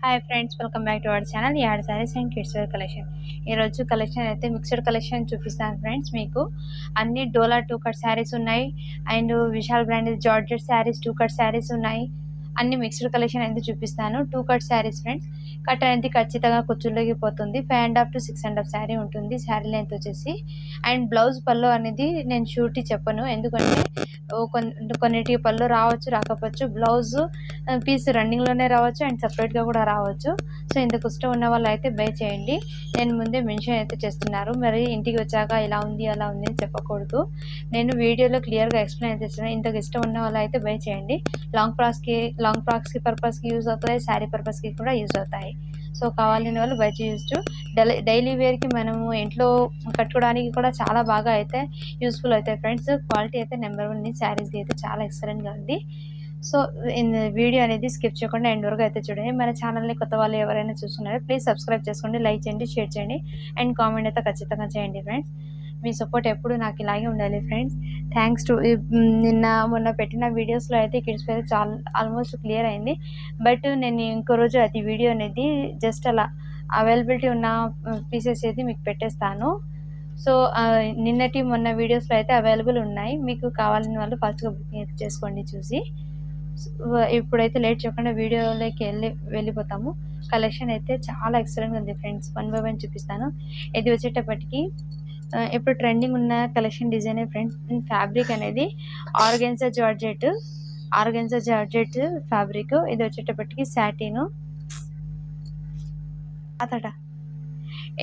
Hi friends, welcome back to our channel యాడ్ sarees and kids wear collection. ఈరోజు collection అయితే mixed collection చూపిస్తాను friends. మీకు అన్ని డోలా 2 కట్ శారీస్ ఉన్నాయి and Vishal brand georgette sarees 2 cut sarees ఉన్నాయి. అన్ని మిక్స్డ్ కలెక్షన్ అయితే చూపిస్తాను. 2 కట్ శారీస్ ఫ్రెండ్స్. కట్ అనేది ఖచ్చితంగా కుచ్చుల్లోకి పోతుంది. 5.5 to 6.5 శారీ ఉంటుంది. శారీ లెంత్ వచ్చేసి అండ్ బ్లౌజ్ పళ్ళు అనేది నేను షూరిటీ చెప్పను, ఎందుకంటే కొన్నిటికి పళ్ళు రావచ్చు, రాకపోవచ్చు. బ్లౌజ్ పీస్ రన్నింగ్లోనే రావచ్చు అండ్ సపరేట్గా కూడా రావచ్చు. సో ఇంతకు ఇష్టం ఉన్న వాళ్ళు అయితే బై చేయండి. నేను ముందే మెన్షన్ అయితే చేస్తున్నారు, మరి ఇంటికి వచ్చాక ఇలా ఉంది అలా ఉంది అని చెప్పకూడదు. నేను వీడియోలో క్లియర్గా ఎక్స్ప్లెయిన్ అయితే చేస్తున్నాను. ఇంతకు ఇష్టం ఉన్న వాళ్ళు అయితే బై చేయండి. లాంగ్ ఫ్రాక్స్కి పర్పస్కి యూజ్ అవుతాయి, శారీ పర్పస్కి కూడా యూజ్ అవుతాయి. సో కావాలని వాళ్ళు బై చేయొచ్చు. డైలీ వేర్కి మనము ఇంట్లో కట్టుకోవడానికి కూడా చాలా బాగా అయితే యూస్ఫుల్ అవుతాయి ఫ్రెండ్స్. క్వాలిటీ అయితే నెంబర్ 1 శారీస్ది అయితే చాలా ఎక్సలెంట్గా ఉంది. సో వీడియో అనేది స్కిప్ చేయకుండా ఎండ్ వరకు అయితే చూడండి. మన ఛానల్ని కొత్త వాళ్ళు ఎవరైనా చూస్తున్నారో ప్లీజ్ సబ్స్క్రైబ్ చేసుకోండి, లైక్ చేయండి, షేర్ చేయండి అండ్ కామెంట్ అయితే ఖచ్చితంగా చేయండి ఫ్రెండ్స్. మీ సపోర్ట్ ఎప్పుడు నాకు ఇలాగే ఉండాలి ఫ్రెండ్స్. థ్యాంక్స్ టు మొన్న పెట్టిన వీడియోస్లో అయితే కిడ్స్ వేర్ చాలా ఆల్మోస్ట్ క్లియర్ అయింది. బట్ నేను ఇంకో రోజు అది వీడియో అనేది జస్ట్ అలా అవైలబిలిటీ ఉన్న పీసెస్ అయితే మీకు పెట్టేస్తాను. సో నిన్నటి మొన్న వీడియోస్లో అయితే అవైలబుల్ ఉన్నాయి. మీకు కావాలని వాళ్ళు ఫాస్ట్గా బుకింగ్ అయితే చేసుకోండి చూసి. ఇప్పుడైతే లేట్ చేయకుండా వీడియోలోకి వెళ్ళిపోతాము. కలెక్షన్ అయితే చాలా ఎక్సలెంట్గా ఉంది ఫ్రెండ్స్. 1 by 1 చూపిస్తాను. ఇది వచ్చేటప్పటికి ఇప్పుడు ట్రెండింగ్ ఉన్న కలెక్షన్ డిజైన్ ఫ్రెండ్స్. ఫ్యాబ్రిక్ అనేది ఆర్గెన్జా జార్జెట్ ఫ్యాబ్రిక్. ఇది వచ్చేటప్పటికి సాటిన్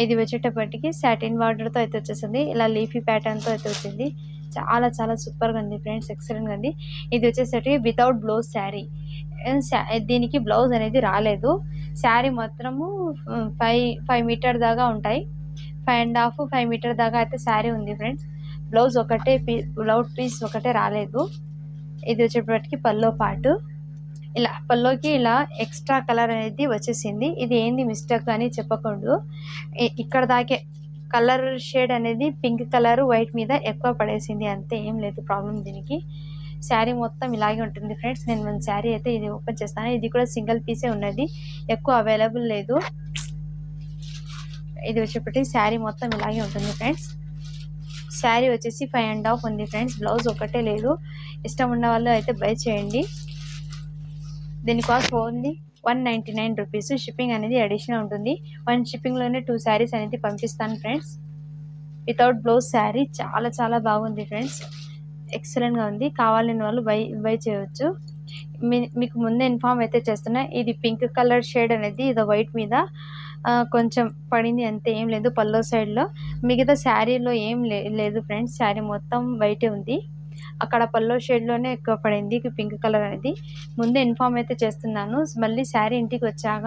ఇది వచ్చేటప్పటికి సాటిన్ బార్డర్తో అయితే వచ్చేసింది. ఇలా లీఫీ ప్యాటర్న్తో అయితే వచ్చింది. చాలా చాలా సూపర్గా ఉంది ఫ్రెండ్స్, ఎక్సలెంట్గా ఉంది. ఇది వచ్చేసరికి వితౌట్ బ్లౌజ్ శారీ. దీనికి బ్లౌజ్ అనేది రాలేదు. శారీ మొత్తము 5 మీటర్ దాకా ఉంటాయి. 5.5 మీటర్ దాకా అయితే శారీ ఉంది ఫ్రెండ్స్. బ్లౌజ్ పీస్ ఒకటే రాలేదు. ఇది వచ్చేటప్పటికి పల్లో పాటు ఇలా పల్లోకి ఇలా ఎక్స్ట్రా కలర్ అనేది వచ్చేసింది. ఇది ఏంది మిస్టేక్ అని చెప్పకూడదు. ఇక్కడ దాకే కలర్ షేడ్ అనేది పింక్ కలర్ వైట్ మీద ఎక్కువ పడేసింది, అంతే, ఏం లేదు ప్రాబ్లం దీనికి. శారీ మొత్తం ఇలాగే ఉంటుంది ఫ్రెండ్స్. నేను మన శారీ అయితే ఇది ఓపెన్ చేస్తాను. ఇది కూడా సింగిల్ పీసే ఉన్నది, ఎక్కువ అవైలబుల్ లేదు. ఇది వచ్చేప్పటికి శారీ మొత్తం ఇలాగే ఉంటుంది ఫ్రెండ్స్. శారీ వచ్చేసి 5.5 ఉంది ఫ్రెండ్స్. బ్లౌజ్ ఒకటే లేదు. ఇష్టం ఉన్న వాళ్ళు అయితే బై చేయండి. దీని కాస్ట్ ఓన్లీ 199 రూపీస్. షిప్పింగ్ అనేది అడిషనల్ ఉంటుంది. 1 షిప్పింగ్లోనే 2 శారీస్ అనేది పంపిస్తాను ఫ్రెండ్స్. వితౌట్ బ్లౌజ్ శారీ చాలా చాలా బాగుంది ఫ్రెండ్స్, ఎక్సలెంట్గా ఉంది. కావాలని వాళ్ళు బై చేయవచ్చు. మీకు ముందే ఇన్ఫార్మ్ అయితే చేస్తున్నా. ఇది పింక్ కలర్ షేడ్ అనేది ఇది వైట్ మీద కొంచెం పడింది, అంతే, ఏం లేదు పల్లో సైడ్లో. మిగతా శారీలో ఏం లేదు ఫ్రెండ్స్. శారీ మొత్తం వైటే ఉంది. అక్కడ పల్లో షేడ్లోనే ఎక్కువ పడింది పింక్ కలర్ అనేది. ముందే ఇన్ఫార్మ్ అయితే చేస్తున్నాను. మళ్ళీ శారీ ఇంటికి వచ్చాక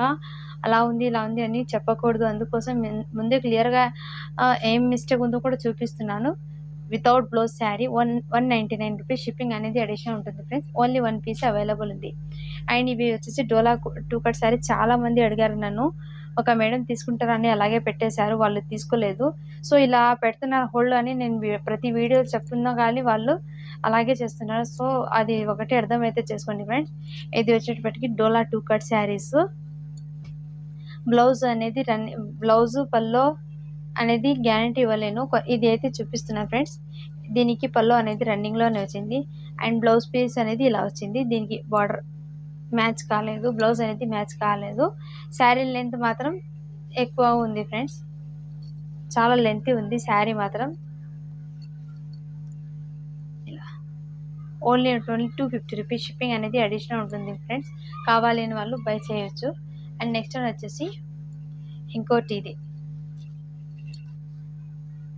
అలా ఉంది ఇలా ఉంది అని చెప్పకూడదు. అందుకోసం ముందే క్లియర్గా ఏం మిస్టేక్ ఉందో కూడా చూపిస్తున్నాను. Without blouse sari 199 rupees. Shipping అనేది అడిషనల్ ఉంటుంది ఫ్రెండ్స్. ఓన్లీ 1 పీస్ అవైలబుల్ ఉంది. అండ్ ఇవి వచ్చేసి డోలా 2 కట్ శారీ. చాలామంది అడిగారు నన్ను, ఒక మేడం తీసుకుంటారని అలాగే పెట్టేశారు, వాళ్ళు తీసుకోలేదు. సో ఇలా పెడుతున్నారు హోల్డ్ అని నేను ప్రతి వీడియో చెప్తున్నా కానీ వాళ్ళు అలాగే చేస్తున్నారు. సో అది ఒకటి అర్థమైతే చేసుకోండి ఫ్రెండ్స్. ఇది వచ్చేటప్పటికి డోలా 2 కట్ శారీస్. బ్లౌజ్ అనేది బ్లౌజు పల్లో అనేది గ్యారంటీ ఇవ్వలేను. ఇది అయితే చూపిస్తున్నాను ఫ్రెండ్స్. దీనికి పల్లో అనేది రన్నింగ్లోనే వచ్చింది అండ్ బ్లౌజ్ పీస్ అనేది ఇలా వచ్చింది. దీనికి బార్డర్ మ్యాచ్ కాలేదు, బ్లౌజ్ అనేది మ్యాచ్ కాలేదు. శారీ లెంత్ మాత్రం ఎక్కువ ఉంది ఫ్రెండ్స్, చాలా లెంత్ ఉంది శారీ మాత్రం. ఇలా ఓన్లీ 250 రూపీస్. షిప్పింగ్ అనేది అడిషనల్ ఉంటుంది ఫ్రెండ్స్. కావాలని వాళ్ళు బై చేయొచ్చు. అండ్ నెక్స్ట్ వన్ వచ్చేసి ఇంకోటి, ఇది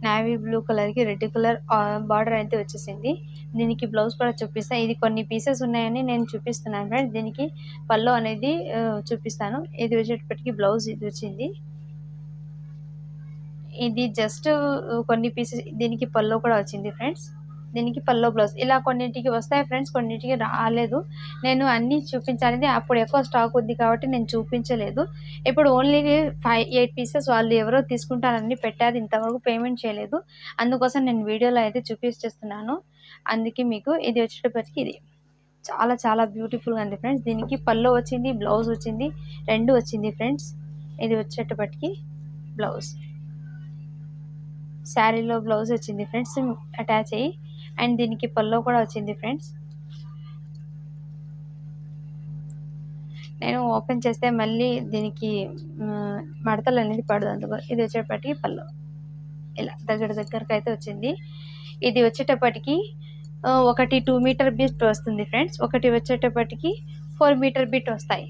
నావీ బ్లూ కలర్కి రెడ్ కలర్ బార్డర్ అయితే వచ్చేసింది. దీనికి బ్లౌజ్ కూడా చూపిస్తాను. ఇది కొన్ని పీసెస్ ఉన్నాయని నేను చూపిస్తున్నాను ఫ్రెండ్స్. దీనికి పల్లో అనేది చూపిస్తాను. ఇది వచ్చేటప్పటికి బ్లౌజ్ ఇది వచ్చింది. ఇది జస్ట్ కొన్ని పీసెస్. దీనికి పల్లో కూడా వచ్చింది ఫ్రెండ్స్. దీనికి పల్లో బ్లౌజ్ ఇలా కొన్నింటికి వస్తాయి ఫ్రెండ్స్, కొన్నింటికి రాలేదు. నేను అన్నీ చూపించాలని అప్పుడు ఎక్కువ స్టాక్ ఉంది కాబట్టి నేను చూపించలేదు. ఇప్పుడు ఓన్లీ 8 పీసెస్ వాళ్ళు ఎవరో తీసుకుంటారని పెట్టారు, ఇంతవరకు పేమెంట్ చేయలేదు. అందుకోసం నేను వీడియోలో అయితే చూపించేస్తున్నాను. అందుకే మీకు ఇది వచ్చేటప్పటికి ఇది చాలా చాలా బ్యూటిఫుల్గా ఉంది ఫ్రెండ్స్. దీనికి పళ్ళు వచ్చింది, బ్లౌజ్ వచ్చింది, రెండు వచ్చింది ఫ్రెండ్స్. ఇది వచ్చేటప్పటికి బ్లౌజ్, శారీలో బ్లౌజ్ వచ్చింది ఫ్రెండ్స్ అటాచ్ అయ్యి. అండ్ దీనికి పళ్ళు కూడా వచ్చింది ఫ్రెండ్స్. నేను ఓపెన్ చేస్తే మళ్ళీ దీనికి మడతలు అనేది పడదు, అందుకో ఇది వచ్చేటప్పటికి పళ్ళు ఇలా దగ్గరకు అయితే వచ్చింది. ఇది వచ్చేటప్పటికి ఒకటి 2 మీటర్ బిట్ వస్తుంది ఫ్రెండ్స్, ఒకటి వచ్చేటప్పటికి 4 మీటర్ బిట్ వస్తాయి.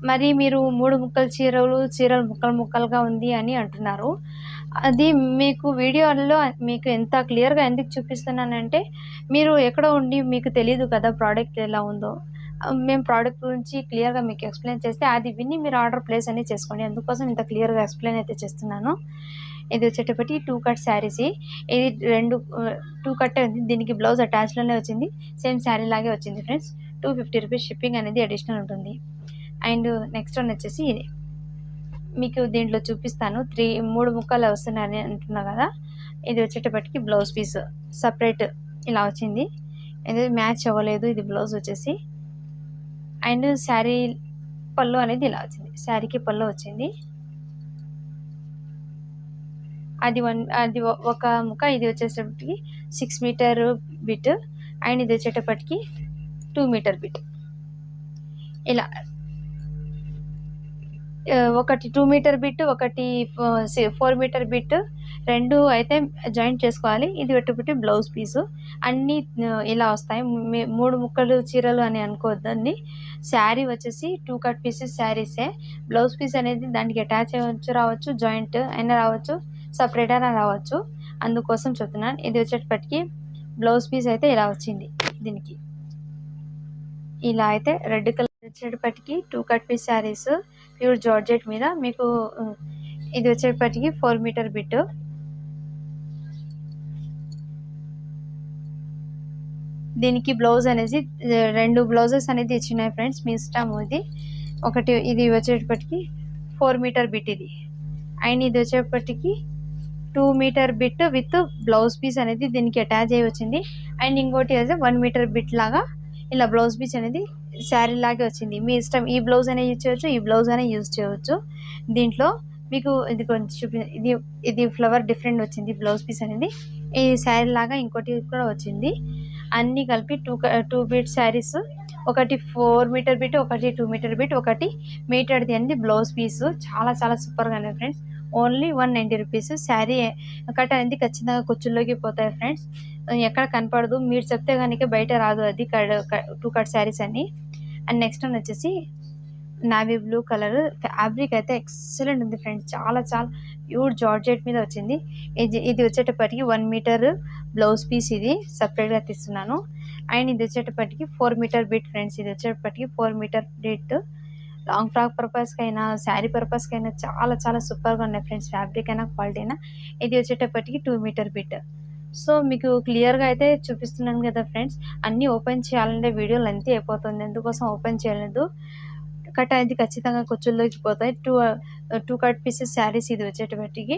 మరి మీరు 3 ముక్కల చీరలు ముక్కలుగా ఉంది అని అంటున్నారు. అది మీకు వీడియోలో మీకు ఎంత క్లియర్గా ఎందుకు చూపిస్తున్నానంటే, మీరు ఎక్కడో ఉండి మీకు తెలియదు కదా ప్రోడక్ట్ ఎలా ఉందో. మేము ప్రోడక్ట్ గురించి క్లియర్గా మీకు ఎక్స్ప్లెయిన్ చేస్తే అది విని మీరు ఆర్డర్ ప్లేస్ అనేది చేసుకోండి. అందుకోసం ఇంత క్లియర్గా ఎక్స్ప్లెయిన్ అయితే చేస్తున్నాను. ఇది వచ్చేటప్పటికి 2 కట్ శారీస్. ఇది 2 కట్ ఉంది. దీనికి బ్లౌజ్ అటాచ్లోనే వచ్చింది, సేమ్ శారీ లాగే వచ్చింది ఫ్రెండ్స్. 250 రూపీస్ షిప్పింగ్ అనేది అడిషనల్ ఉంటుంది. అండ్ నెక్స్ట్ వన్ వచ్చేసి ఇది మీకు దీంట్లో చూపిస్తాను. 3 ముక్కలు వస్తున్నాయని అంటున్నా కదా. ఇది వచ్చేటప్పటికి బ్లౌజ్ పీస్ సపరేట్ ఇలా వచ్చింది. ఇది మ్యాచ్ అవ్వలేదు ఇది బ్లౌజ్ వచ్చేసి. అండ్ శారీ పళ్ళు అనేది ఇలా వచ్చింది, శారీకి పళ్ళు వచ్చింది. అది ఒక ముక్క. ఇది వచ్చేటప్పటికి 6 మీటర్ బిట్. అండ్ ఇది వచ్చేటప్పటికి 2 మీటర్ బిట్. ఇలా ఒకటి 2 మీటర్ బిట్, ఒకటి 4 మీటర్ బిట్, రెండు అయితే జాయింట్ చేసుకోవాలి. ఇది పెట్టుబట్టి బ్లౌజ్ పీసు అన్నీ ఇలా వస్తాయి. 3 ముక్కలు చీరలు అని అనుకోవద్దండి. శారీ వచ్చేసి 2 కట్ పీసెస్ శారీసే. బ్లౌజ్ పీస్ అనేది దానికి అటాచ్ అవ్వచ్చు, రావచ్చు, జాయింట్ అయినా రావచ్చు, సపరేట్ అయినా రావచ్చు. అందుకోసం చెప్తున్నాను. ఇది వచ్చేటప్పటికి బ్లౌజ్ పీస్ అయితే ఇలా వచ్చింది. దీనికి ఇలా అయితే రెడ్ కలర్ వచ్చేటప్పటికి 2 cut piece sarees pure georgette మీద మీకు. ఇది వచ్చేటప్పటికి 4 మీటర్ బిట్. దీనికి బ్లౌజ్ అనేది 2 బ్లౌజెస్ అనేది ఇచ్చినాయి ఫ్రెండ్స్, మీ ఇష్టం. ఇది వచ్చేటప్పటికి 4 మీటర్ బిట్ ఇది. అండ్ ఇది వచ్చేటప్పటికి 2 metre bit with blouse piece అనేది దీనికి అటాచ్ అయ్యి వచ్చింది. అండ్ ఇంకోటి అయితే 1 మీటర్ బిట్ లాగా ఇలా బ్లౌజ్ పీస్ అనేది శారీ లాగే వచ్చింది. మీ ఇష్టం, ఈ బ్లౌజ్ అనేది యూజ్ చేయవచ్చు, ఈ బ్లౌజ్ అనేది యూజ్ చేయవచ్చు. దీంట్లో మీకు ఇది కొంచెం ఇది ఫ్లవర్ డిఫరెంట్ వచ్చింది బ్లౌజ్ పీస్ అనేది. ఈ శారీ లాగా ఇంకోటి కూడా వచ్చింది. అన్నీ కలిపి 2 బిట్ శారీస్. ఒకటి 4 మీటర్ బిట్, ఒకటి 2 మీటర్ బిట్, ఒకటి మీటర్ది అనేది బ్లౌజ్ పీసు. చాలా చాలా సూపర్గా ఉన్నాయి friends. Only 190 rupees. Sari cut అనేది ఖచ్చితంగా కుచ్చుల్లోకి పోతాయి ఫ్రెండ్స్, ఎక్కడ కనపడదు. మీరు చెప్తే కనుక బయట రాదు అది 2 కట్ శారీస్ అని. అండ్ నెక్స్ట్ వన్ వచ్చేసి నావీ బ్లూ కలర్ ఫ్యాబ్రిక్ అయితే ఎక్సలెంట్ ఉంది ఫ్రెండ్స్. చాలా చాలా ప్యూర్ జార్జెట్ మీద వచ్చింది. ఇది వచ్చేటప్పటికి 1 మీటర్ బ్లౌజ్ పీస్. ఇది సపరేట్గా తీస్తున్నాను. అండ్ ఇది వచ్చేటప్పటికి 4 మీటర్ బిట్ ఫ్రెండ్స్. ఇది వచ్చేటప్పటికి 4 మీటర్ బిట్. లాంగ్ ఫ్రాక్ పర్పస్కి అయినా, శారీ పర్పస్కి అయినా చాలా చాలా సూపర్గా ఉన్నాయి ఫ్రెండ్స్. ఫ్యాబ్రిక్ అయినా, క్వాలిటీ అయినా. ఇది వచ్చేటప్పటికి 2 మీటర్ బిట్. సో మీకు క్లియర్గా అయితే చూపిస్తున్నాను కదా ఫ్రెండ్స్. అన్నీ ఓపెన్ చేయాలంటే వీడియో లెంత్ అయిపోతుంది, ఎందుకోసం ఓపెన్ చేయలేదు. కట్ అనేది ఖచ్చితంగా కుచ్చుల్లోకి పోతాయి. 2 కట్ పీసెస్ శారీస్. ఇది వచ్చేటప్పటికి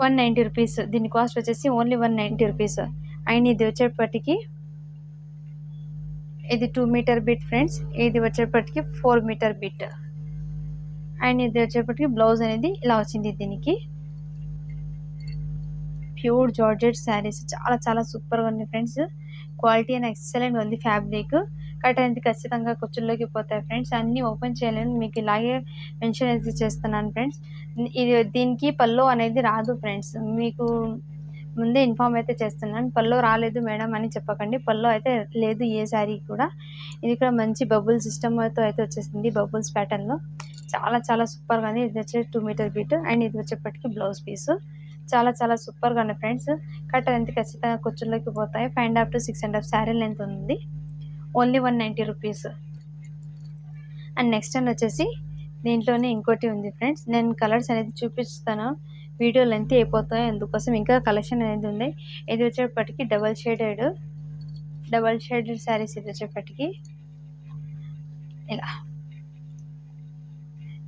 190 రూపీస్. దీని కాస్ట్ వచ్చేసి ఓన్లీ 190 రూపీస్. అండ్ ఇది వచ్చేటప్పటికి ఇది 2 మీటర్ బిట్ ఫ్రెండ్స్. ఇది వచ్చేటప్పటికి 4 మీటర్ బిట్. అండ్ ఇది వచ్చేటప్పటికి బ్లౌజ్ అనేది ఇలా వచ్చింది. దీనికి ప్యూర్ జార్జెట్ శారీస్ చాలా చాలా సూపర్గా ఉంది ఫ్రెండ్స్. క్వాలిటీ అనేది ఎక్సలెంట్గా ఉంది. ఫ్యాబ్రిక్ కట్ అనేది ఖచ్చితంగా కుచ్చుల్లోకి పోతాయి ఫ్రెండ్స్. అన్నీ ఓపెన్ చేయలేను, మీకు ఇలాగే మెన్షన్ అయితే చేస్తున్నాను ఫ్రెండ్స్. దీనికి పల్లో అనేది రాదు ఫ్రెండ్స్, మీకు ముందే ఇన్ఫామ్ అయితే చేస్తున్నాను. పల్లో రాలేదు మేడం అని చెప్పకండి. పల్లో అయితే లేదు ఏ శారీ కూడా. ఇది కూడా మంచి బబుల్ సిస్టమ్తో అయితే వచ్చేసింది, బబుల్స్ ప్యాటర్న్లో. చాలా చాలా సూపర్గా ఉంది. ఇది వచ్చేసి 2 మీటర్ బిట్. అండ్ ఇది వచ్చేప్పటికి బ్లౌజ్ పీస్. చాలా చాలా సూపర్గా ఉన్నాయి ఫ్రెండ్స్. కట్ అనేది ఖచ్చితంగా కుచ్చుల్లోకి పోతాయి. 5.5 to 6.5 శారీ లెంత్ ఉంది. Only 190 rupees. అండ్ నెక్స్ట్ అని వచ్చేసి దీంట్లోనే ఇంకోటి ఉంది ఫ్రెండ్స్. నేను కలర్స్ అనేది చూపిస్తాను, వీడియో లెంత్ అయిపోతాయి, అందుకోసం ఇంకా కలెక్షన్ అనేది ఉంది. ఇది వచ్చేప్పటికి డబల్ షేడెడ్ శారీస్. ఇది వచ్చేప్పటికి ఇలా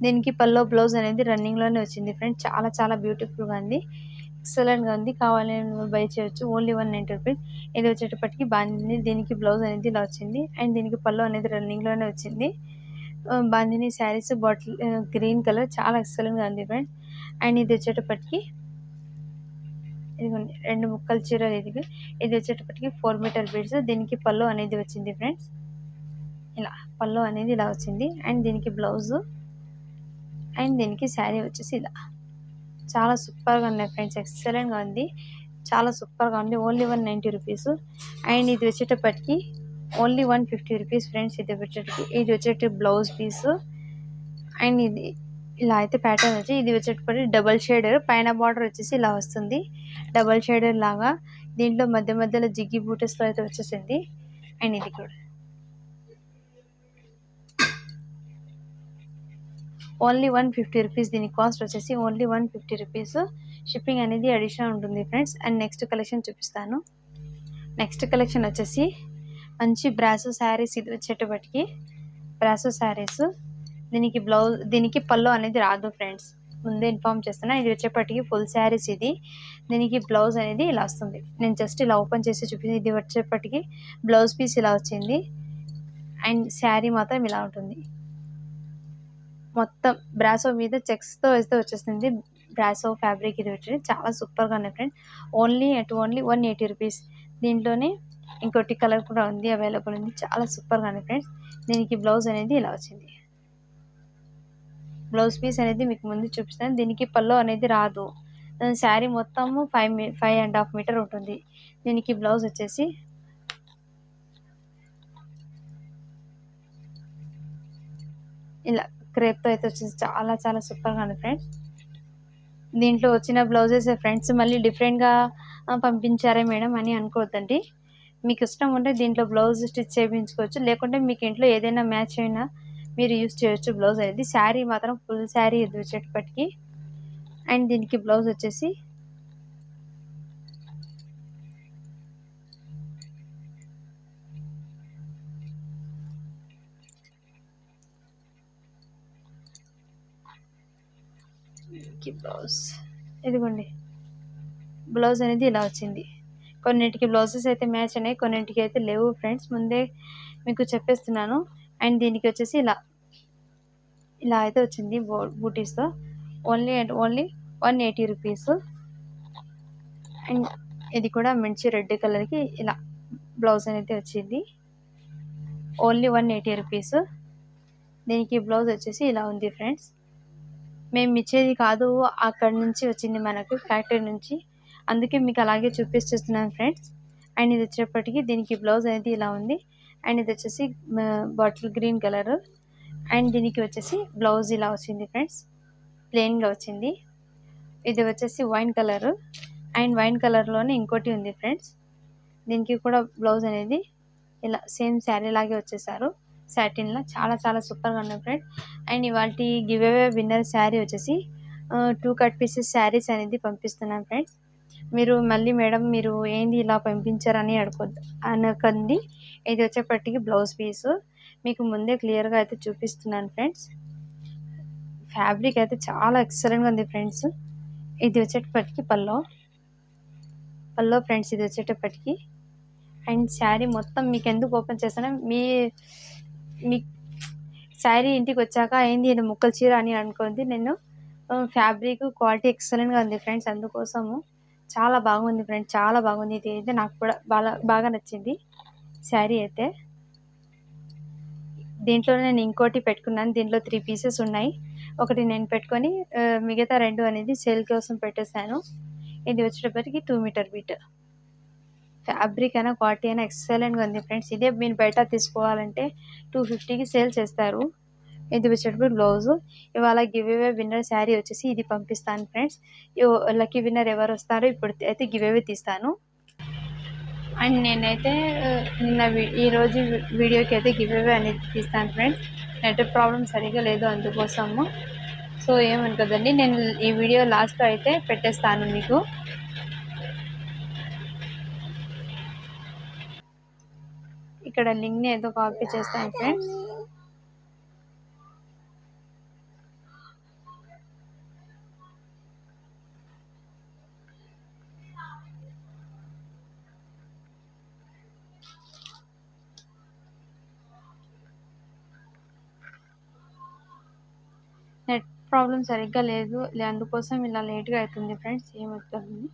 దీనికి పల్లో బ్లౌజ్ అనేది రన్నింగ్లోనే వచ్చింది ఫ్రెండ్స్. చాలా చాలా బ్యూటిఫుల్గా ఉంది. ఎక్సలెంట్గా ఉంది. కావాలని బై చేయొచ్చు. Only 190 rupees. ఇది వచ్చేటప్పటికి బాందిని, దీనికి బ్లౌజ్ అనేది ఇలా వచ్చింది అండ్ దీనికి పళ్ళు అనేది రన్నింగ్లోనే వచ్చింది. Bandhani saris bottle green colour చాలా ఎక్సలెంట్గా ఉంది ఫ్రెండ్స్. అండ్ ఇది వచ్చేటప్పటికి ఇదిగోండి 2 ముక్కల చీర. ఇది వచ్చేటప్పటికి 4 మీటర్ బీడ్స్. దీనికి పళ్ళు అనేది వచ్చింది ఫ్రెండ్స్. ఇలా పళ్ళు అనేది ఇలా వచ్చింది అండ్ దీనికి బ్లౌజు అండ్ దీనికి శారీ వచ్చేసి ఇలా చాలా సూపర్గా ఉన్నాయి ఫ్రెండ్స్. ఎక్సలెంట్గా ఉంది, చాలా సూపర్గా ఉంది. Only 190 rupees. అండ్ ఇది వచ్చేటప్పటికి ఓన్లీ 150 రూపీస్ ఫ్రెండ్స్. ఇది వచ్చేటి బ్లౌజ్ పీసు అండ్ ఇది ఇలా అయితే ప్యాటర్న్ వచ్చి ఇది వచ్చేటప్పటికి డబల్ షేడర్. పైన బార్డర్ వచ్చేసి ఇలా వస్తుంది డబల్ షేడర్ లాగా. దీంట్లో మధ్య మధ్యలో జిగ్గి బూటెస్లో అయితే వచ్చేసింది. అండ్ ఇది కూడా ఓన్లీ 150 రూపీస్. దీని కాస్ట్ వచ్చేసి ఓన్లీ 150 రూపీస్. షిప్పింగ్ అనేది అడిషనల్ ఉంటుంది ఫ్రెండ్స్. అండ్ నెక్స్ట్ కలెక్షన్ చూపిస్తాను. నెక్స్ట్ కలెక్షన్ వచ్చేసి మంచి బ్రాసో శారీస్. ఇది వచ్చేటప్పటికి బ్రాసో శారీస్. దీనికి పళ్ళు అనేది రాదు ఫ్రెండ్స్, ముందే ఇన్ఫార్మ్ చేస్తున్నా. ఇది వచ్చేప్పటికి ఫుల్ శారీస్. దీనికి బ్లౌజ్ అనేది ఇలా వస్తుంది. నేను జస్ట్ ఇలా ఓపెన్ చేసి చూపించి, ఇది వచ్చేప్పటికి బ్లౌజ్ పీస్ ఇలా వచ్చింది అండ్ శారీ మాత్రం ఇలా ఉంటుంది. మొత్తం బ్రాసో మీద చెక్స్తో వేస్తే వచ్చేస్తుంది. బ్రాసో ఫ్యాబ్రిక్ ఇది వచ్చి చాలా సూపర్గా ఉంది ఫ్రెండ్. Only 180 rupees. దీంట్లోనే ఇంకోటి కలర్ కూడా ఉంది, అవైలబుల్ ఉంది. చాలా సూపర్గా ఉంది ఫ్రెండ్స్. దీనికి బ్లౌజ్ అనేది ఇలా వచ్చింది. బ్లౌజ్ పీస్ అనేది మీకు ముందు చూపిస్తాను. దీనికి పళ్ళు అనేది రాదు. శారీ మొత్తము 5.5 మీటర్ ఉంటుంది. దీనికి బ్లౌజ్ వచ్చేసి ఇలా క్రేప్తో అయితే వచ్చేసి చాలా చాలా సూపర్గా ఉంది ఫ్రెండ్స్. దీంట్లో వచ్చిన బ్లౌజెస్ ఫ్రెండ్స్ మళ్ళీ డిఫరెంట్గా పంపించారే మేడం అని అనుకోవద్దండి. మీకు ఇష్టం ఉంటే దీంట్లో బ్లౌజ్ స్టిచ్ చేయించుకోవచ్చు, లేకుంటే మీకు ఇంట్లో ఏదైనా మ్యాచ్ అయినా మీరు యూజ్ చేయొచ్చు బ్లౌజ్ అనేది. శారీ మాత్రం ఫుల్ శారీ ఇది వచ్చేటప్పటికి. అండ్ దీనికి బ్లౌజ్ వచ్చేసి బ్లౌజ్ ఇదిగోండి, బ్లౌజ్ అనేది ఇలా వచ్చింది. కొన్నింటికి బ్లౌజెస్ అయితే మ్యాచ్ అయినాయి, కొన్నింటికి అయితే లేవు ఫ్రెండ్స్, ముందే మీకు చెప్పేస్తున్నాను. అండ్ దీనికి వచ్చేసి ఇలా అయితే వచ్చింది బూటీస్తో. Only 180 rupees. అండ్ ఇది కూడా మంచి రెడ్ కలర్కి ఇలా బ్లౌజ్ అనేది వచ్చింది. Only 180 rupees. దీనికి బ్లౌజ్ వచ్చేసి ఇలా ఉంది ఫ్రెండ్స్. మేము ఇచ్చేది కాదు, అక్కడి నుంచి వచ్చింది మనకు ఫ్యాక్టరీ నుంచి, అందుకే మీకు అలాగే చూపిస్తున్నాను ఫ్రెండ్స్. అండ్ ఇది వచ్చేప్పటికి దీనికి బ్లౌజ్ అనేది ఇలా ఉంది. అండ్ ఇది వచ్చేసి బాటిల్ గ్రీన్ కలర్. అండ్ దీనికి వచ్చేసి బ్లౌజ్ ఇలా వచ్చింది ఫ్రెండ్స్, ప్లెయిన్గా వచ్చింది. ఇది వచ్చేసి వైన్ కలర్. అండ్ వైన్ కలర్లోనే ఇంకోటి ఉంది ఫ్రెండ్స్. దీనికి కూడా బ్లౌజ్ అనేది ఇలా సేమ్ శారీ లాగే వచ్చేసారు, సాటిన్లో. చాలా చాలా సూపర్గా ఉన్నాయి ఫ్రెండ్. అండ్ ఇవాళ గివ్ అవే విన్నర్ శారీ వచ్చేసి 2 కట్ పీసెస్ శారీస్ అనేది పంపిస్తున్నాను ఫ్రెండ్స్. మీరు మళ్ళీ మేడం మీరు ఏంది ఇలా పంపించారని అనకండి. ఇది వచ్చేప్పటికి బ్లౌజ్ పీసు మీకు ముందే క్లియర్గా అయితే చూపిస్తున్నాను ఫ్రెండ్స్. ఫ్యాబ్రిక్ అయితే చాలా ఎక్సలెంట్గా ఉంది ఫ్రెండ్స్. ఇది వచ్చేటప్పటికి పల్లో ఫ్రెండ్స్, ఇది వచ్చేటప్పటికి. అండ్ శారీ మొత్తం మీకు ఎందుకు ఓపెన్ చేస్తానో, మీ శారీ ఇంటికి వచ్చాక ఏంది ఇది ముక్కల చీర అని అనుకుంది. నేను ఫ్యాబ్రిక్ క్వాలిటీ ఎక్సలెంట్గా ఉంది ఫ్రెండ్స్, అందుకోసము చాలా బాగుంది ఫ్రెండ్స్, చాలా బాగుంది. ఇది అయితే నాకు కూడా బాగా నచ్చింది శారీ అయితే. దీంట్లో నేను ఇంకోటి పెట్టుకున్నాను. దీంట్లో 3 పీసెస్ ఉన్నాయి. ఒకటి నేను పెట్టుకొని మిగతా 2 అనేది సేల్ కోసం పెట్టేశాను. ఇది వచ్చేటప్పటికి 2 మీటర్ బీట్. ఫ్యాబ్రిక్ అయినా క్వాలిటీ అయినా ఎక్సలెంట్గా ఉంది ఫ్రెండ్స్. ఇదే మీరు బయట తీసుకోవాలంటే 250కి సేల్ చేస్తారు. ఇది వచ్చేటప్పుడు బ్లౌజు. ఇవాళ గివ్ అవే విన్నర్ శారీ వచ్చేసి ఇది పంపిస్తాను ఫ్రెండ్స్. లక్కీ విన్నర్ ఎవరు వస్తారో ఇప్పుడు అయితే గివ్ అవే తీస్తాను. అండ్ నేనైతే ఈరోజు వీడియోకి అయితే గివ్ అవే అనేది తీస్తాను ఫ్రెండ్స్. నెట్వర్క్ ప్రాబ్లం సరిగా లేదు, అందుకోసము. సో ఏమనుకోదండి, నేను ఈ వీడియో లాస్ట్లో అయితే పెట్టేస్తాను మీకు. ఇక్కడ లింక్ని ఏదో కాపీ చేస్తాను ఫ్రెండ్స్. నెట్ ప్రాబ్లం సరిగ్గా లేదు, అందుకోసం ఇలా లేట్గా అవుతుంది ఫ్రెండ్స్. ఏమవుతుంది?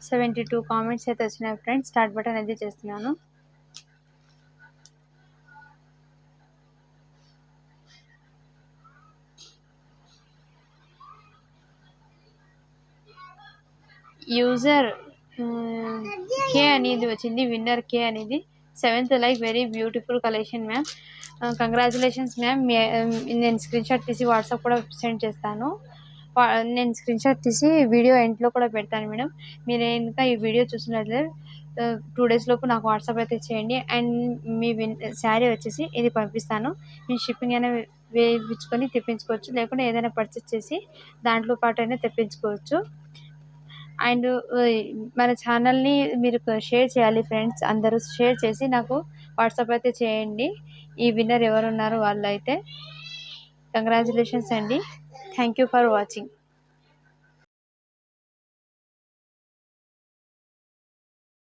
సెవెంటీ 72 కామెంట్స్ అయితే వచ్చినాయి ఫ్రెండ్స్. స్టార్ట్ బటన్ అయితే చేస్తున్నాను. యూజర్ కే అనేది వచ్చింది, విన్నర్ కే అనేది. 7th like, very beautiful collection ma'am, congratulations ma'am. నేను స్క్రీన్ షాట్ తీసి వాట్సాప్ కూడా సెండ్ చేస్తాను. నేను స్క్రీన్ షాట్ తీసి వీడియో ఎండ్లో కూడా పెడతాను మేడం. మీరు ఇంకా ఈ వీడియో చూసినట్లయితే 2 days లోపు నాకు వాట్సాప్ అయితే చేయండి. అండ్ మీ శారీ వచ్చేసి ఇది పంపిస్తాను. మీ షిప్పింగ్ అయినా వేయించుకొని తెప్పించుకోవచ్చు, లేకుంటే ఏదైనా పర్చేస్ చేసి దాంట్లో పాటు అయినా తెప్పించుకోవచ్చు. అండ్ మన ఛానల్ని మీరు షేర్ చేయాలి ఫ్రెండ్స్. అందరూ షేర్ చేసి నాకు వాట్సాప్ అయితే చేయండి. ఈ విన్నర్ ఎవరున్నారు వాళ్ళు అయితే. కంగ్రాచులేషన్స్ అండి. Thank you for watching.